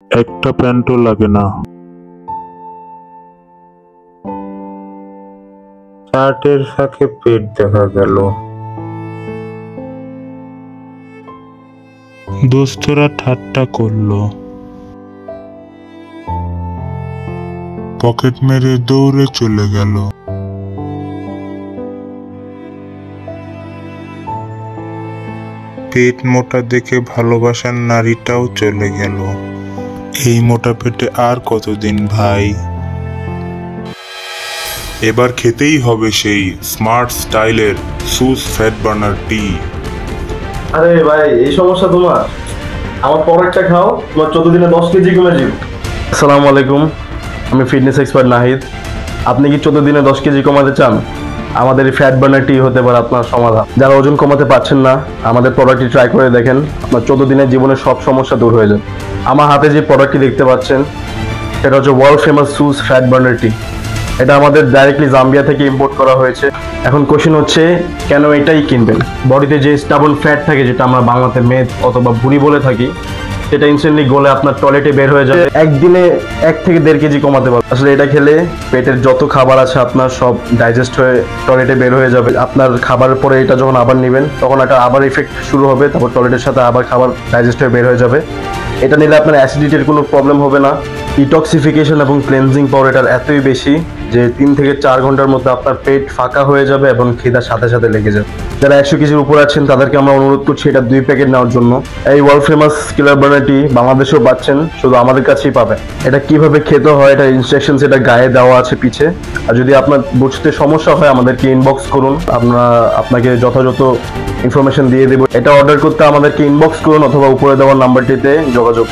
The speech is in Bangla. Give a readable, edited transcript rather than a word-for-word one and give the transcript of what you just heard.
একটা প্যান্টও লাগে না। শার্টের ফাঁকে পেট দেখা গেল। দোস্তরা ঠাট্টা করলো। পকেট মেরে দৌড়ে চলে গেল। পেট মোটা দেখে ভালোবাসার নারীটাও চলে গেল। এই মোটা পেটে আর কতদিন ভাই? এবার খেতেই হবে সেই স্মার্ট স্টাইলের সুস ফ্যাট বার্নার টি। আরে ভাই, এই সমস্যা তোমার? আমার প্রোডাক্টটা খাও, তোমার 14 দিনে 10 কেজি কমে যাবে। আসসালামু আলাইকুম, আমি ফিটনেস এক্সপার্ট নাহিদ। আপনি কি 14 দিনে 10 কেজি কমাতে চান? আমাদের এই ফ্যাট বার্নার টি হতে পারে আপনার সমাধান। যারা ওজন কমাতে পারছেন না, আমাদের প্রোডাক্টটি ট্রাই করে দেখেন, আপনার 14 দিনের জীবনের সব সমস্যা দূর হয়ে যাবে। আমার হাতে যে প্রোডাক্টটি দেখতে পাচ্ছেন, সেটা হচ্ছে ওয়ার্ল্ড ফেমাস সুস ফ্যাট বার্নার টি। এটা আমাদের ডাইরেক্টলি জাম্বিয়া থেকে ইম্পোর্ট করা হয়েছে। এখন কোশ্চেন হচ্ছে, কেন এটাই কিনবেন? বডিতে যে স্টাবল ফ্যাট থাকে, যেটা আমরা বাংলাতে মেদ অথবা ভুঁড়ি বলে থাকি, সেটা ইনস্ট্যান্টলি গলে আপনার টয়লেটে বের হয়ে যাবে। একদিনে 1 থেকে 1.5 কেজি কমাতে পারবে। আসলে এটা খেলে পেটের যত খাবার আছে আপনার সব ডাইজেস্ট হয়ে টয়লেটে বের হয়ে যাবে। আপনার খাবারের পরে এটা যখন আবার নেবেন, তখন একটা আবার ইফেক্ট শুরু হবে, তারপর টয়লেটের সাথে আবার খাবার ডাইজেস্ট হয়ে বের হয়ে যাবে। এটা নিলে আপনার অ্যাসিডিটির কোনো প্রবলেম হবে না। ডিটক্সিফিকেশন এবং ক্লেনজিং পাওয়ার এটার এতই বেশি যে 3 থেকে 4 ঘন্টার মধ্যে আপনার পেট ফাঁকা হয়ে যাবে এবং খিদার সাথে সাথে লেগে যাবে। যারা 100 কেজির উপর আছেন তাদেরকে আমরা অনুরোধ করছি এটা 2 প্যাকেট নেওয়ার জন্য। এই ওয়ার্ল্ড ফেমাস কিলার বার্নার টি বাংলাদেশেও পাচ্ছেন, শুধু আমাদের কাছেই পাবেন। এটা কিভাবে খেতে হয়, এটা ইনস্ট্রাকশন সেটা গায়ে দেওয়া আছে পিছে। আর যদি আপনার বুঝতে সমস্যা হয়, আমাদেরকে ইনবক্স করুন, আমরা আপনাকে যথাযথ ইনফরমেশন দিয়ে দেবো। এটা অর্ডার করতে আমাদেরকে ইনবক্স করুন অথবা উপরে দেওয়ার নাম্বারটিতে যোগাযোগ।